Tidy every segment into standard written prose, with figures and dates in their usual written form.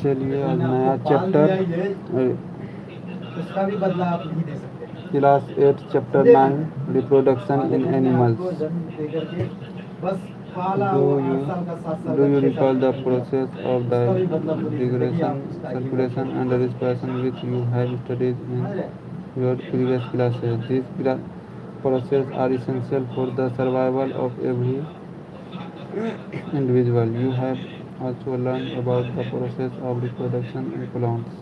चलिए आज नया चैप्टर उसका भी बदला आप नहीं दे सकते। क्लास 8 चैप्टर 9 रिप्रोडक्शन इन आपको एनिमल्स. जन्म दे करके बस पाला Do वो you 8 साल का 7 साल do का you 6 साल recall का the कर लिया, process of the उसका भी बदला पूरी जिंदगी digression, आप उसका ही circulation, and रखेंगे। respiration which you have studied समझ in रहे? your previous classes? These processes are essential for the survival of every individual. You have also learned about the process of reproduction in plants.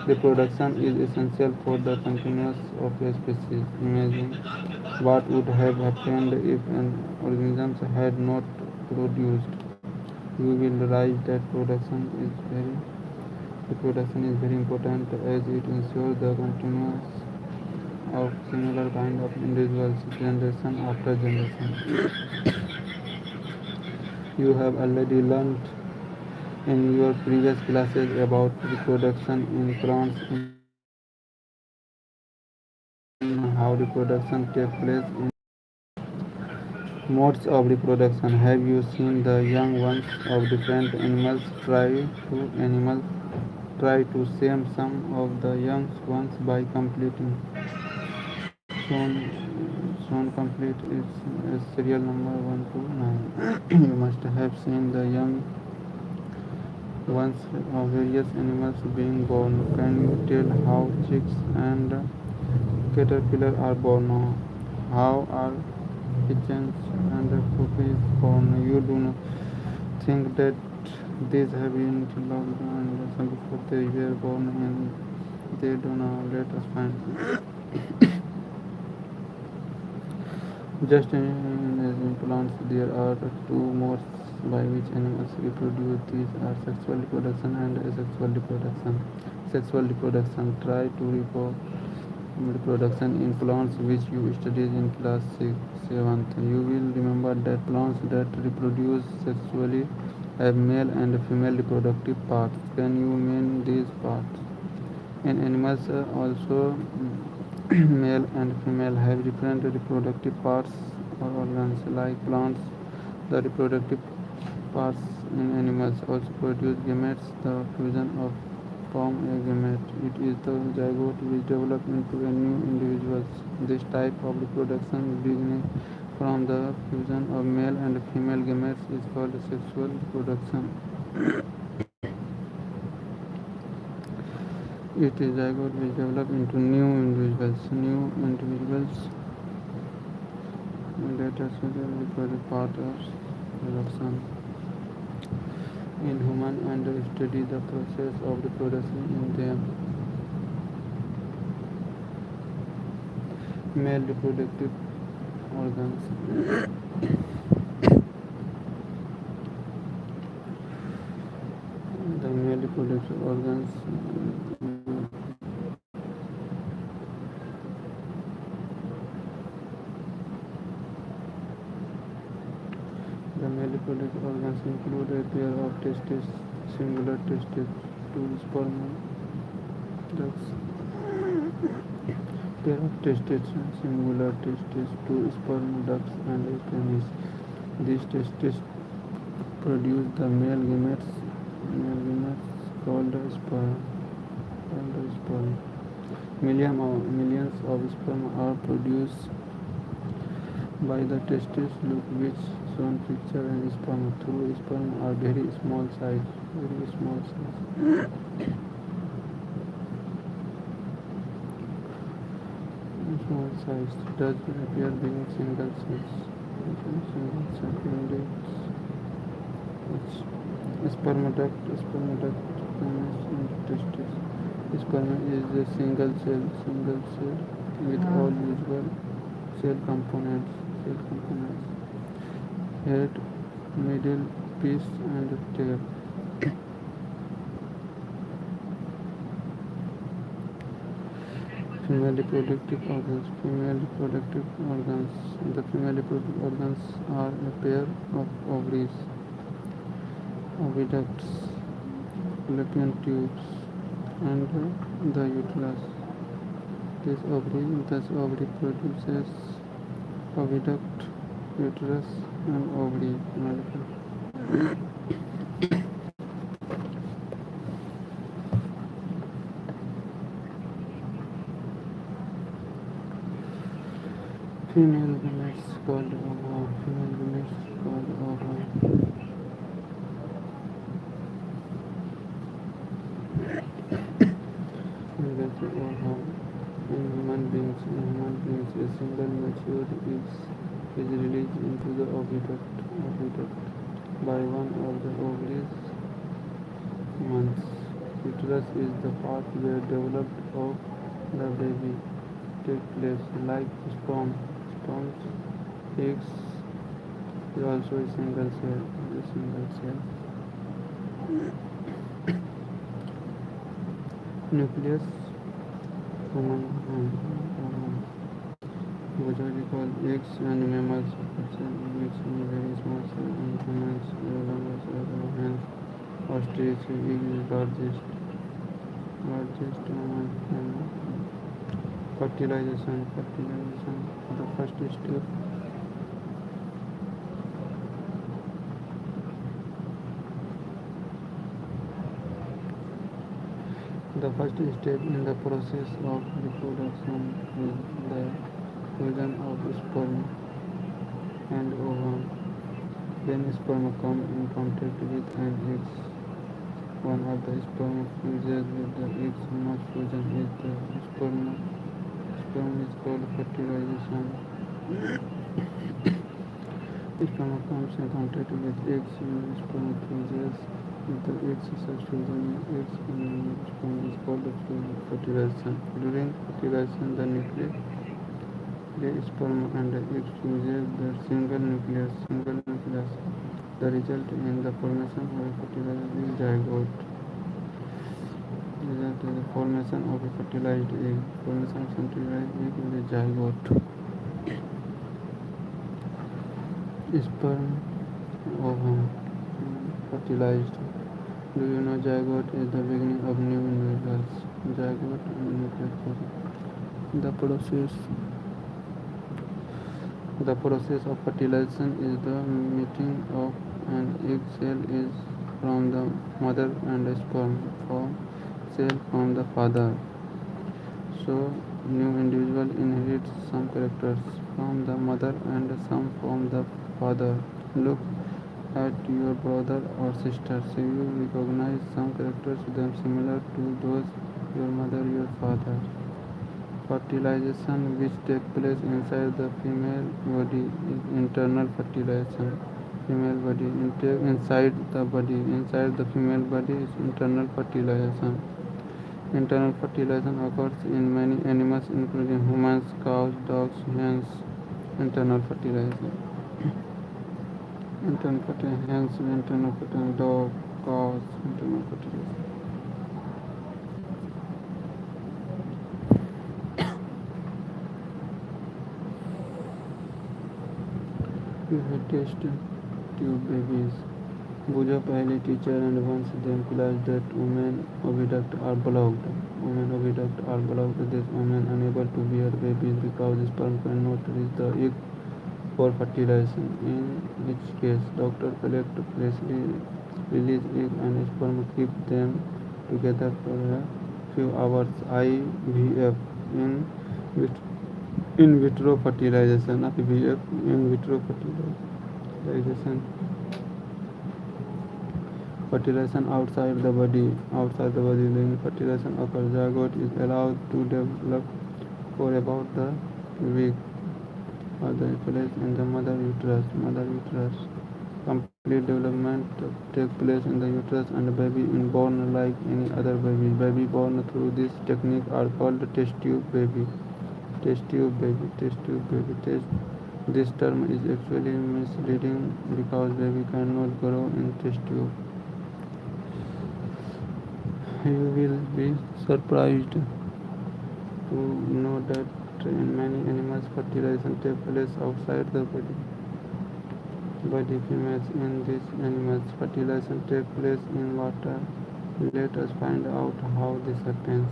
Reproduction is essential for the continuance of a species. Imagine what would have happened if an organism had not produced. You will realize that reproduction is very important as it ensures the continuance of similar kind of individuals generation after generation. You have already learned in your previous classes about reproduction in plants in how reproduction takes place in modes of reproduction. Have you seen the young ones of different animals try to same some of the young ones by completing soon soon complete is serial number 1 to 9. You must have seen the young ones of various animals being born. Can you tell how chicks and caterpillars are born? How are pigeons and puppies born? You do not think that these have been developed and before they were born and they do not let us find. Just as in plants, there are two modes by which animals reproduce. These are sexual reproduction and asexual reproduction. Sexual reproduction try to reproduction in plants which you studied in class 7th. You will remember that plants that reproduce sexually have male and female reproductive parts. Can you name these parts? In animals also male and female have different reproductive parts or organs. Like plants, the reproductive parts in animals also produce gametes. The fusion of form a gamete. It is the zygote which develops into a new individual. This type of reproduction beginning from the fusion of male and female gametes is called sexual reproduction. It is zygote which develop into new individuals. New individuals that are reproductive part of reproduction in human and study the process of reproduction in them. Male reproductive organs. The male reproductive organs. The male reproductive organs include a pair of testes, singular testes, two sperm ducts, pair of testes, singular testes, two sperm ducts, and a penis. These testes produce the male gametes called sperm. Millions of sperm are produced by the testes. Look which shown picture and sperm. Through sperm are very small size. Very small size. Small size does appear being single cells. Single cell spermaduct, penis, and testis. Sperm is a single cell with all usual cell components. Head, middle piece, and tail. Female reproductive organs. Female reproductive organs. The female reproductive organs are a pair of ovaries oviducts, fallopian tubes, and the uterus. Thus ovary produces oviduct, uterus, and ovary molecule. Female gametes called ova. Female gametes called ova. Legacy ova. In human beings, a single mature is released into the oviduct by one of the ovaries months. Uterus is the part where development of the baby takes place, like sperm. Sperm's eggs is also a single cell. Nucleus human biological eggs and mammals mix in very small cell in humans longer cell hence ostrich egg is largest mammal fertilization the first step The first step in the process of reproduction is the fusion of sperm and ovum. When sperm come in contact with an egg, one of the sperm fuses with the egg. Not fusion is the sperm is called fertilization. Sperm comes in contact with eggs and sperm fuses with the eggs. Such fusion of eggs and sperm is called fertilization. During fertilization, the nucleus, the sperm and the egg fuses the single nucleus. The result in the formation of a fertilized is zygote. Result is the formation of a fertilized egg. Formation of fertilized egg is a zygote. Sperm, ovum, fertilized. Do you know zygote is the beginning of new individuals? Zygote and nucleus. The process The process of fertilization is the meeting of an egg cell is from the mother and a sperm cell from the father. So, new individual inherits some characters from the mother and some from the father. Look at your brother or sister. So you recognize some characters them similar to those your mother, your father. Fertilization which takes place inside the female body is internal fertilization. Female body inside the female body is internal fertilization. Internal fertilization occurs in many animals including humans, cows, dogs, hens. Internal fertilization. Internal fertilization, dog, cows, internal fertilization. You have test tube babies. Buja पहले teacher and once they implies that women oviduct are blocked. These women unable to bear babies because sperm cannot reach the egg for fertilization. In each case, doctor collect freshly released egg and sperm keep them together for a few hours. IVF in vitro fertilization. IVF in vitro fertilization. Fertilization outside the body. When fertilization occurs, zygote is allowed to develop for about the week or the place in the mother uterus. Complete development takes place in the uterus and the baby is born like any other baby. Baby born through this technique are called test tube baby. This term is actually misleading because baby cannot grow in test tube. You will be surprised to know that in many animals fertilization takes place outside the body. body females in these animals. Fertilization takes place in water. Let us find out how this happens.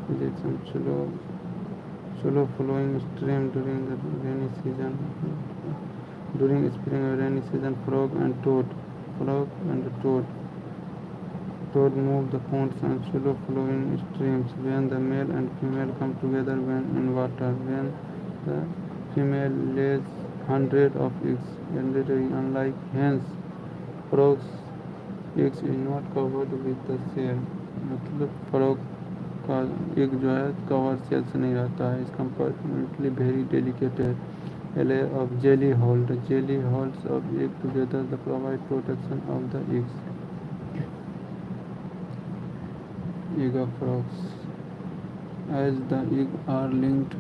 There is some slow flowing stream during the rainy season. During spring and rainy season, frog and toad move the ponds and slow flowing streams. When the male and female come together when in water, when the female lays hundreds of eggs. Unlike hens, frogs eggs is not covered with the shell. मतलब frog का एक जो है cover cell से नहीं रहता है. Is comparatively very delicate. A layer of jelly hold. Jelly holds of egg together to provide protection of the eggs. Egg of frogs. As the eggs are linked,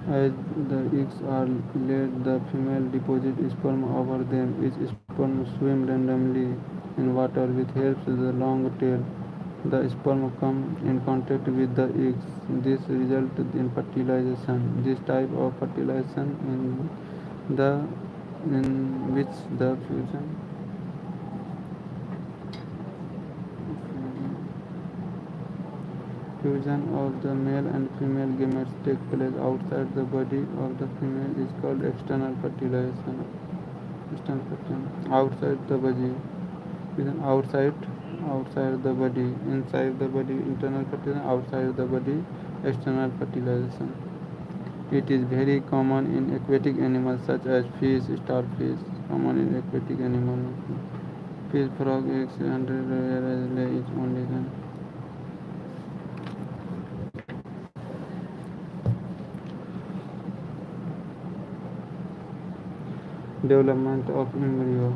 as the eggs are laid, the female deposits sperm over them. Each sperm swims randomly in water with helps the long tail. The sperm come in contact with the eggs. This results in fertilization. This type of fertilization in which the fusion of the male and female gametes take place outside the body of the female is called external fertilization. External fertilization. Outside the body. Outside the body. Inside the body, internal fertilization. Outside the body, external fertilization. It is very common in aquatic animals such as fish, starfish. Common in aquatic animals. Fish, frog, eggs, and whereas lay is only then. Development of embryo.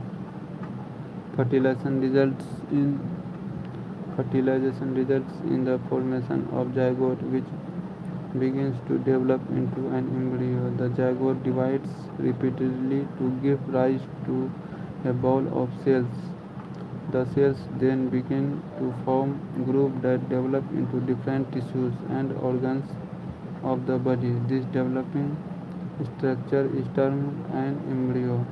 Fertilization results in the formation of zygote, which begins to develop into an embryo. The zygote divides repeatedly to give rise to a ball of cells. The cells then begin to form groups that develop into different tissues and organs of the body. This developing structure is termed an embryo.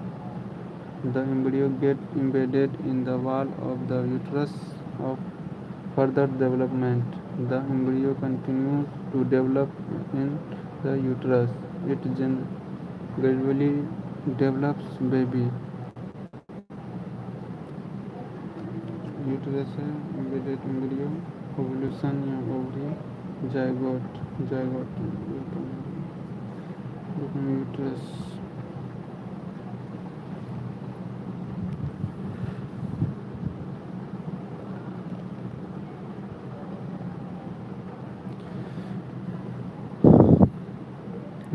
The embryo gets embedded in the wall of the uterus of further development. The embryo continues to develop in the uterus. It gradually develops baby. Uterus है embedded embryo, ovulation या ovary, zygote uterus.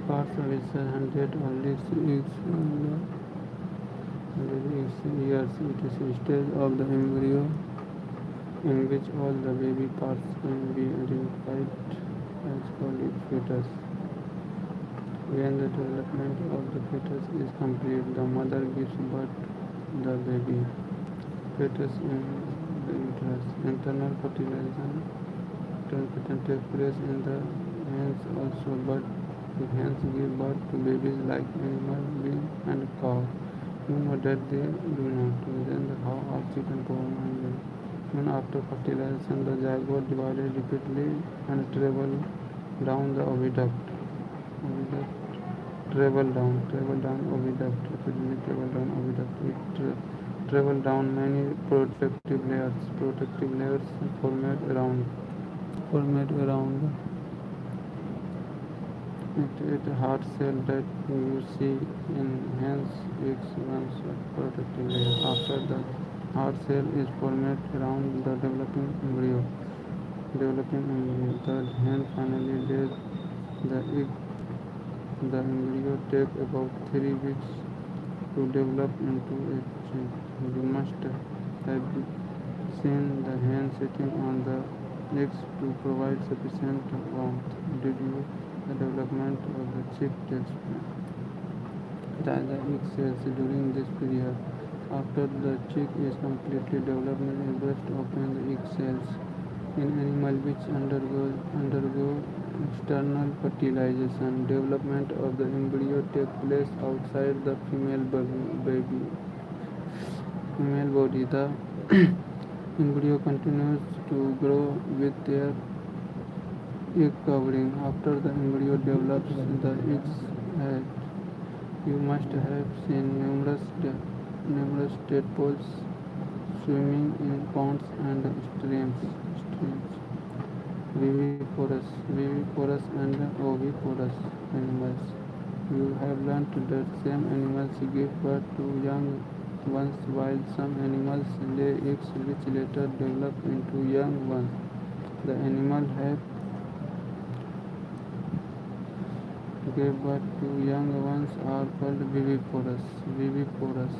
Parts of its 100 or less eggs years. It is a stage of the embryo in which all the baby parts can be identified as called its fetus. When the development of the fetus is complete, the mother gives birth to the baby. Fetus in the uterus. Internal fertilization takes place in the hens also, but the hens give birth to babies like animal, bean and cow. You know that they do not. Then how are chicken born? Even after fertilization, the zygote divided repeatedly and travel down the oviduct. Travel down oviduct. Repeatedly travel down oviduct. It travel down many protective layers. Protective layers formed around it hard shell that you see in hens eggs once protective layer. After the hard shell is formed around the developing embryo, the hen finally lays the egg. The embryo takes about 3 weeks to develop into a chick. You must have seen the hen sitting on the eggs to provide sufficient warmth. Did you? The development of the chick takes place. The egg cells during this period. After the chick is completely developed, it bursts open the egg cells. In animals which undergo External fertilization. Development of the embryo takes place outside the female body. The embryo continues to grow with their egg covering. After the embryo develops the eggs head, you must have seen numerous tadpoles swimming in ponds and streams. Viviparous and oviparous animals. You have learned that some animals give birth to young ones while some animals lay eggs which later develop into young ones. The animal have gave birth to young ones are called viviparous. Viviparous.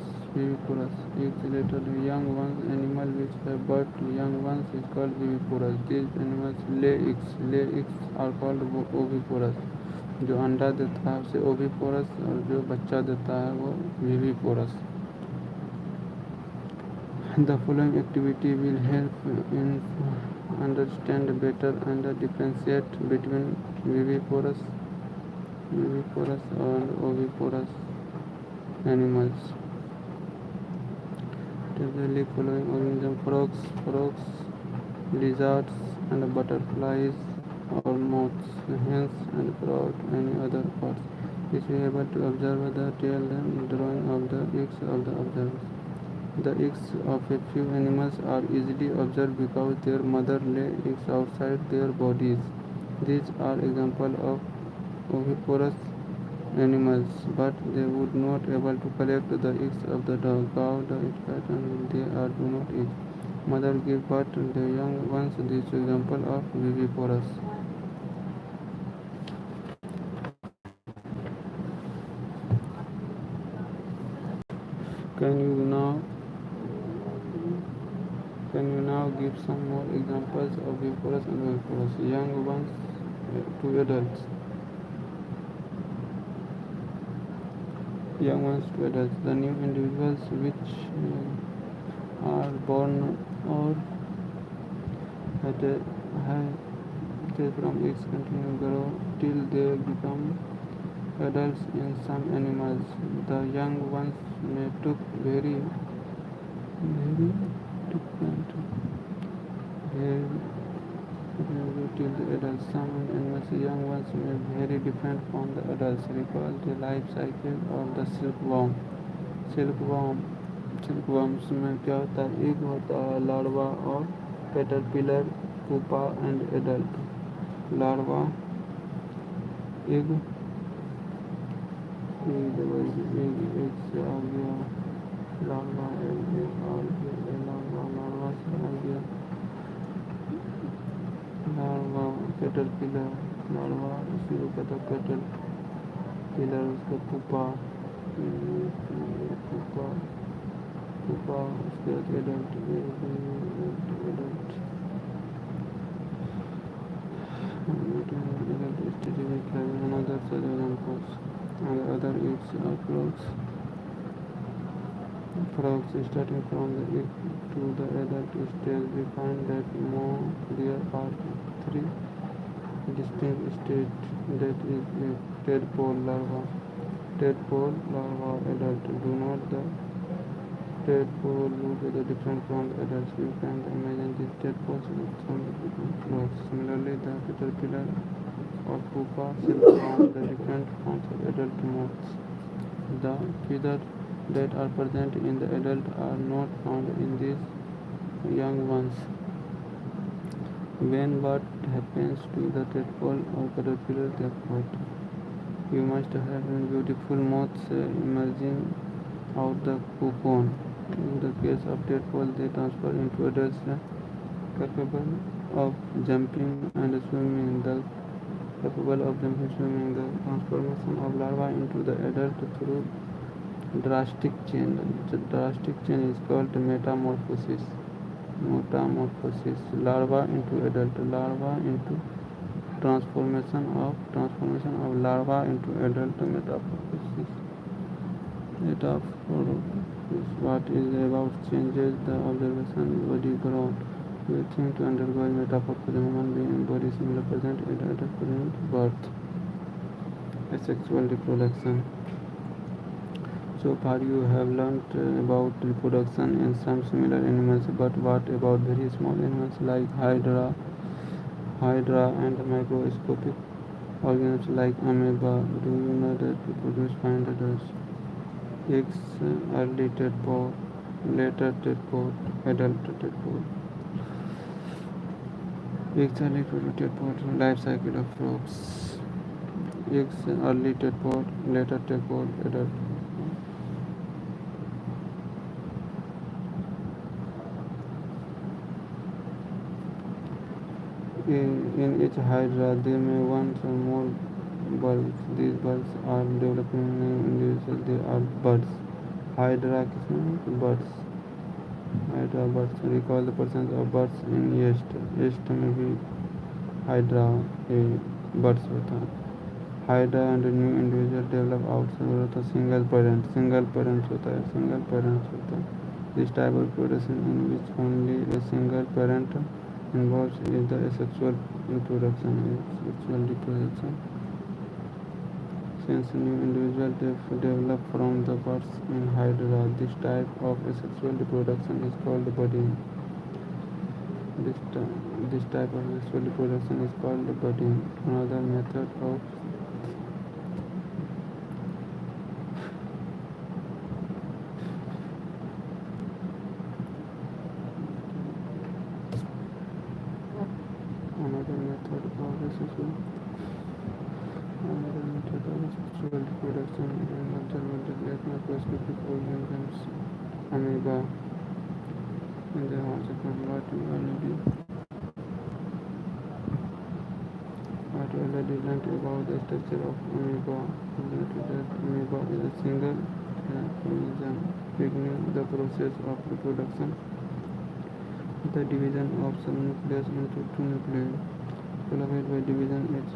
Eggs later the young ones. Animal which have birth to young ones is called viviparous. These animals lay eggs. Lay eggs are called oviparous. जो अंडा देता है उसे oviparous और जो बच्चा देता है वो viviparous. The following activity will help in understand better and differentiate between viviporous and oviporous animals. Typically following organism: frogs, lizards and butterflies or moths, hens and crowd, any other birds. Is able to observe the tail and drawing of the eggs of the observers. The eggs of a few animals are easily observed because their mother lay eggs outside their bodies. These are examples of oviparous animals, but they would not able to collect the eggs of the dog, cow, the cat, and they are do not eat. Mother give birth to the young ones. This example of viviparous. Can you now give some more examples of viviparous and oviparous? Young ones to adults. Young ones to adults. The new individuals which are born or had from eggs continue grow till they become adults in some animals. The young ones may took very different till the adults. Some animals, young ones may be very different from the adults. Recall the life cycle of the silkworm. Silkworms में क्या होता है? एक होता है larva और caterpillar, pupa and adult. Larva, egg से आ गया, larva egg आ गया, larva से आ गया, larva कैटरपिलर, larva उसी को कहता है कैटरपिलर, उसका pupa, उसके बाद adult. Another examples. Other eggs are frogs. Frogs starting from the egg to the adult stage. We find that there are three distinct stages. That is a tadpole larva, adult. Do not the tadpole look different from the adults? You can imagine these tadpoles with some different clothes. Similarly, the caterpillar or pupa silkworm, the different forms of adult moths. The feathers that are present in the adult are not found in these young ones. When what happens to the tadpole or caterpillar, they float. You must have beautiful moths emerging out the cocoon. In the case of tadpole, they transfer into adults capable of jumping and swimming. The transformation of larva into the adult through drastic change. The drastic change is called metamorphosis. Larva into adult. Larva into transformation of larva into adult. Metamorphosis. What is about changes the observation body growth. We think to undergo a metaphor for the human being body similar present at present birth. Asexual reproduction. So far you have learnt about reproduction in some similar animals, but what about very small animals like hydra and microscopic organisms like amoeba? Do you know that reproduce find others? Eggs, early tadpole, later tadpole, adult tadpole. Eggs, early tadpole, life cycle of frogs. Eggs, early tadpole, later tadpole, adult. In each hydra, there may one or more bugs. These bugs are developing new individuals. They are buds. Hydra buds. Hydra buds. Recall the presence of buds in yeast. Yeast में भी hydra buds होता है. Hydra and new individual develop outside होता है single parents होता है. This type of reproduction in which only a single parent involved is the asexual reproduction. Since new individuals develop from the buds in hydra, this type of asexual reproduction is called budding. This type of asexual reproduction is called budding. Another method of asexual reproduction in observed like microscopic organisms, amoeba, and they also what we already learned about the structure of amoeba. Amoeba is a single organism beginning the process of reproduction. The division of cell nucleus into two nuclei, followed by division each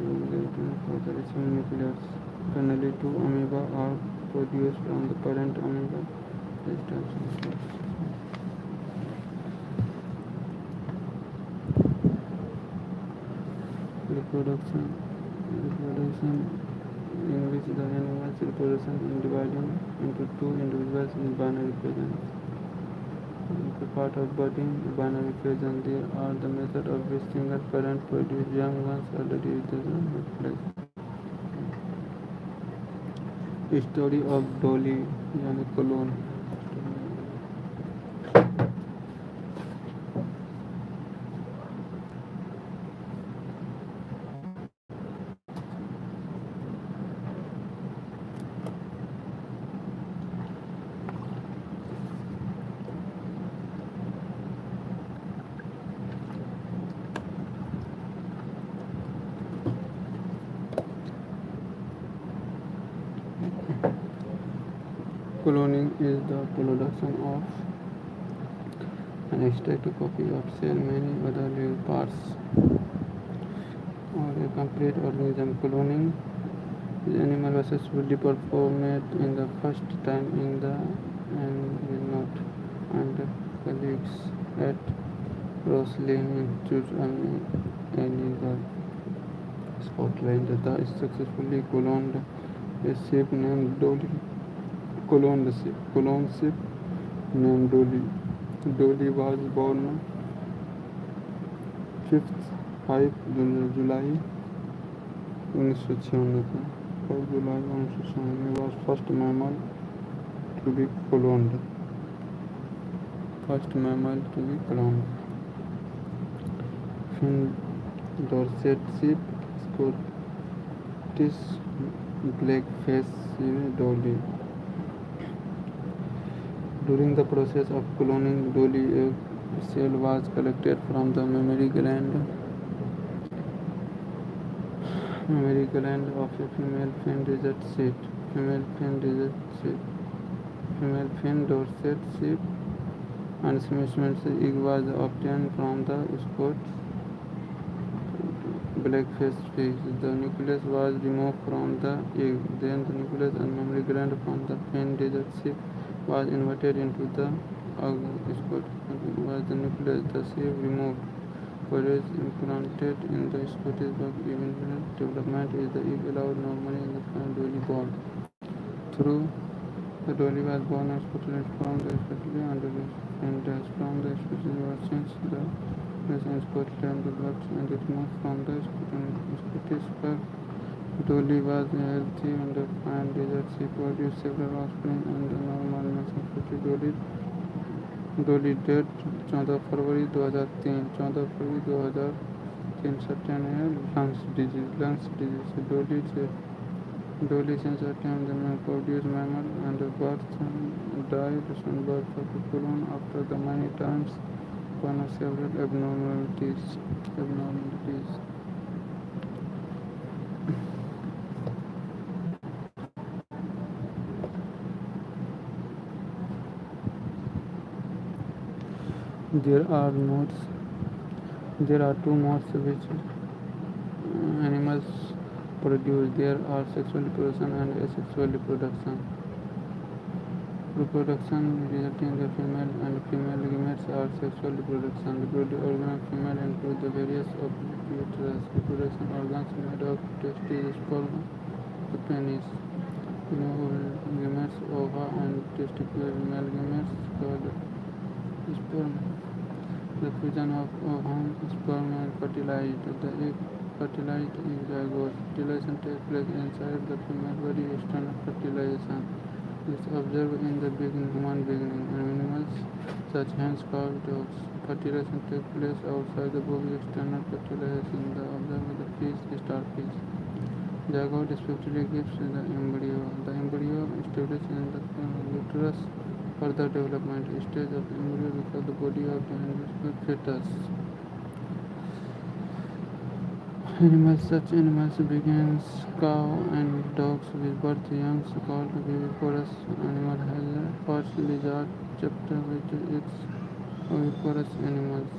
for the receiving nucleus. Finally, two amoeba are produced from the parent amoeba. Reproduction in which the animal's reproduction is divided into two individuals in binary phase. The part of budding binary phase, and there are the method of which single parent produce young ones already in the place. Story of Dolly यानी clone. Cloning is the production of an exact copy of cell, many other living parts, or a complete organism. Cloning is animal was successfully performed in the first time in the not and colleagues at Roslin Institute and Scotland that successfully cloned a ship named Dolly. Clone ship named Dolly. Dolly was born 5th July 1996. 5 July 1996 was first mammal to be cloned. Fin Dorset sheep, Scottish black-faced Dolly. During the process of cloning Dolly, a cell was collected from the mammary gland of a female fin Dorset sheep, and subsequently egg was obtained from the Scottish black-faced fish. The nucleus was removed from the egg. Then the nucleus and mammary gland from the fin desert sheep was inverted into the Scott was the nucleus, the sieve removed. Whereas implanted in the Scottish bug eventual development is the if allowed normally in the dolly born. Through the dolly was born in Scotland from the especially under and from the especially was since the was in Scotland developed and it moved from the Scottish bug. Dolly was healthy and fine desert. She produced several offspring and the normal maturity डोली date 14 फरवरी 2003 14 फरवरी 2003 सत्यान है lungs disease से डोली since a time the man produced mammal and birth died soon birth of a colon after the many times one of several abnormalities. There are modes. There are two modes which animals produce. There are sexual reproduction and asexual reproduction. Reproduction resulting in the female and female gametes are sexual reproduction. Reproductive organs of female include the various of uterus. Reproduction organs made of testes, sperm, the penis. Female gametes, ova, and testicular. Male gametes called sperm. The fusion of ovum, sperm and fertilized. The egg fertilized in zygote. Fertilization takes place inside the female body. External fertilization is observed in the human beginning and animals such as hens, cows, dogs. Fertilization takes place outside the body. External fertilization is observed in the fish, starfish. Zygote especially gives the embryo. The embryo established in the uterus. Further development stage of the embryo becomes the body of the fetus. Animals begins cow and dogs with birth young called viviparous. Animal has a first lizard chapter which is oviparous animals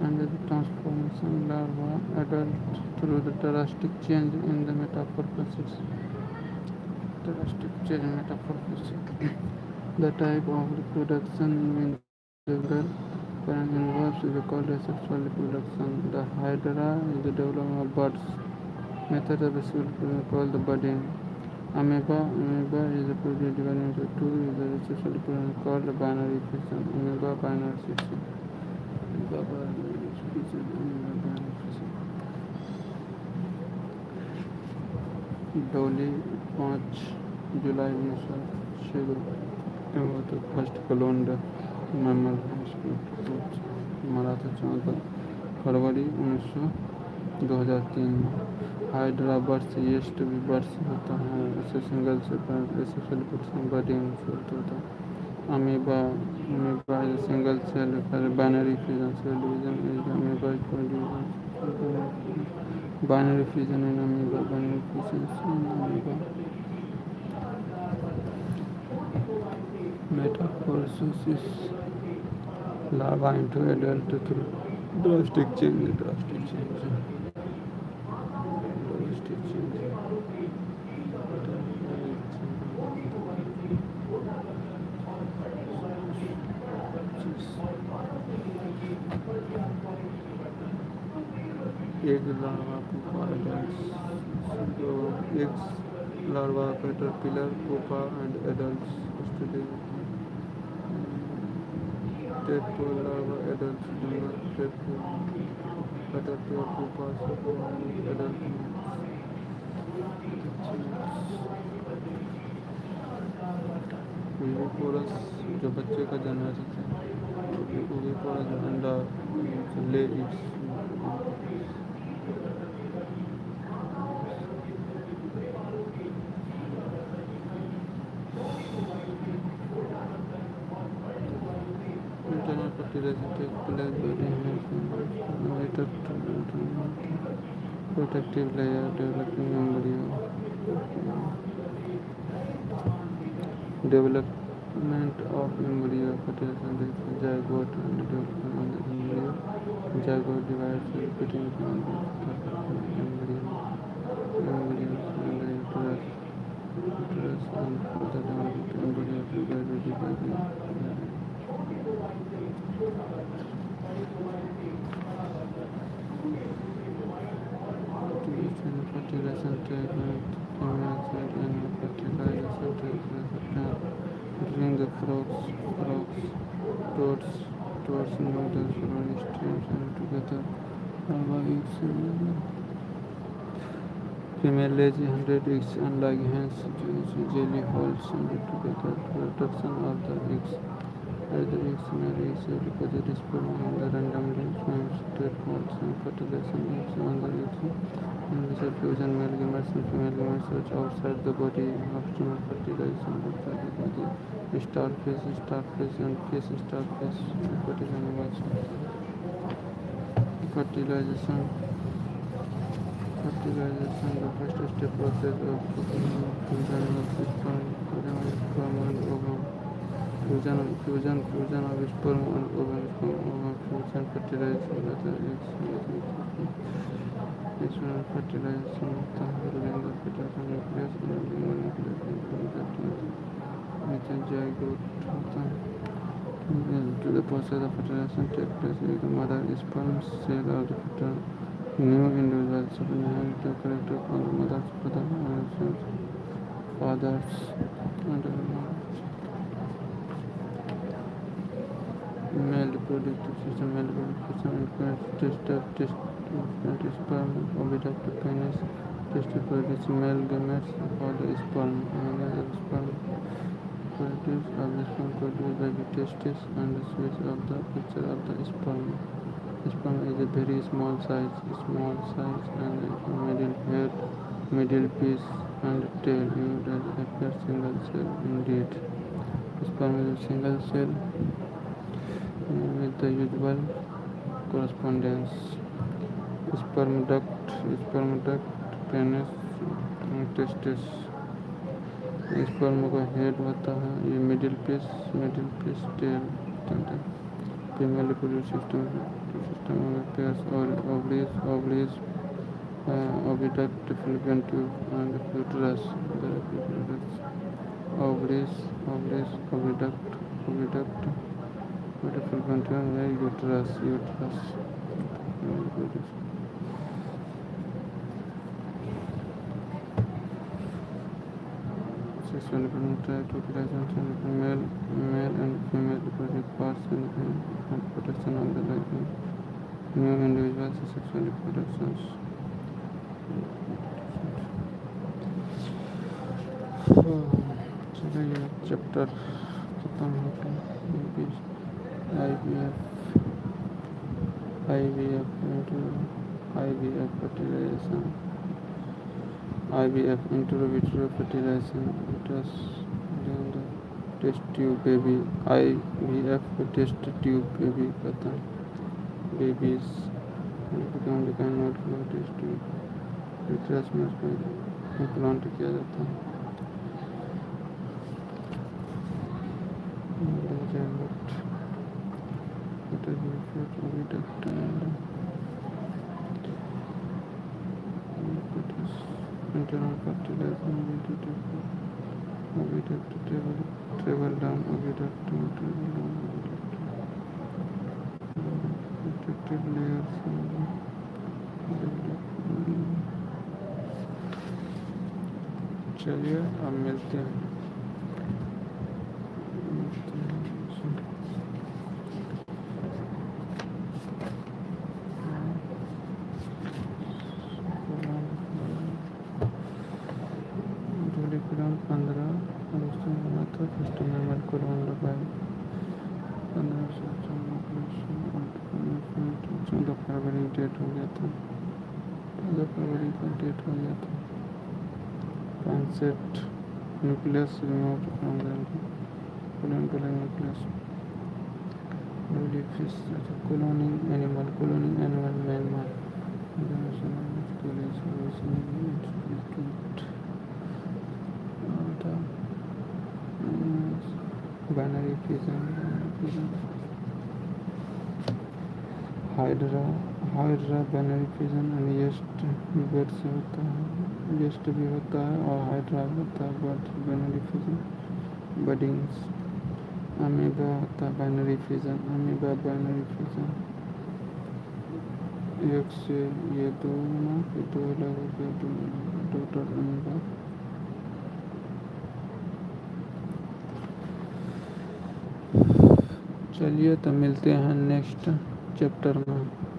and the transformation larva adult through the drastic change in the metamorphosis. The type of reproduction in several parent involves is called asexual reproduction. The hydra is the development of birds. Method of asexual reproduction called the budding. Amoeba is the produce divided into two is the asexual reproduction called the binary fission. Amoeba binary fission. डोली 5 जुलाई 1906 तो first cloned mammal मरा था 14 फरवरी 2003 में. Hydra buds yeast भी buds होता है. ऐसे सिंगल से बर्डिंग होता है. Amoeba is single cell binary fusion cell division is amoeba binary fission in amoeba. Binary fission in amoeba. Metamorphosis larva into adult through drastic change. Egg larva pupa adults. Eggs larva caterpillar pupa and adults. Tadpole larva adults do not tadpole. Caterpillar pupas and adult males. Viviparous जो बच्चे का जन्म देते हैं. Viviparous अंडा lay its internal fertilization takes place by the protective layer developing embryo. Development of embryo fertilization takes zygote and development of the embryo. Zygote divides repeating embryo uterus and further development embryo gradually dividing. fertilization take females with annual fertilization take place during the frogs towards new the flowering streams and together larva eggs female lays 100 eggs unlike hens jelly holds together reproduction of the eggs. As the eggs male eggs deposit sperm on the randomly formed state molds and fertilization eggs on the eggs. In this fusion, male gametes and female gametes which outside the body after fertilization outside the body. Starfish and fish starfish fertilization. Fertilization, the first step process of fusion of sperm and ovum. Fusion of sperm and ovum fusion fertilization of the eggs. Sexual fertilization होता है during the fertilization nucleus and the nucleus with a zygote होता है. To the process of fertilization takes place with the mother sperm cell of the fetal. New individuals inherit the character from the mother's fathers and male reproductive system. Male reproductive system includes sperm, oviduct, penis, testes produce male gametes for the sperm, and the sperm produced by the testes and the switch of the picture of the sperm. Sperm is a very small size and middle head, middle piece and tail. It does appear single cell indeed. Sperm is a single cell with the usual correspondence. Sperm duct, penis, testes. Sperm का head होता है ये middle piece tail female reproductive system में pairs और ovaries oviduct fallopian tube and uterus ovaries oviduct fallopian tube and uterus sexual reproductive fertilization male and female reproductive parts and protection of the life. New individuals sexual reproductions. चलिए ये chapter खत्म हो गया. IVF fertilization. IVF into vitro fertilization then the test tube baby. IVF test tube baby कहता है. Babies become the kind of test tube. Uterus में उसको implant किया जाता है. Internal fertilization oviduct travel down protective layers चलिए अब मिलते हैं. Reproduction 15 अगस्त में बना था. फर्स्ट नंबर कोलोन लगाए 15 से 14 फरवरी डेट हो गया था. 15 फरवरी का डेट हो गया था. Ncert nucleus removed from the colon nucleus. Newly fish cloning animal mammal. Generation of binary fission. Hydra binary fission and yeast bird से होता है. yeast भी होता है और हाइड्रा होता है. bird binary fission. buddings. amoeba होता है binary fission. एक से ये दो ना, ये दो अलग हो गया, दो टोटल उनका। चलिए तो मिलते हैं नेक्स्ट चैप्टर में।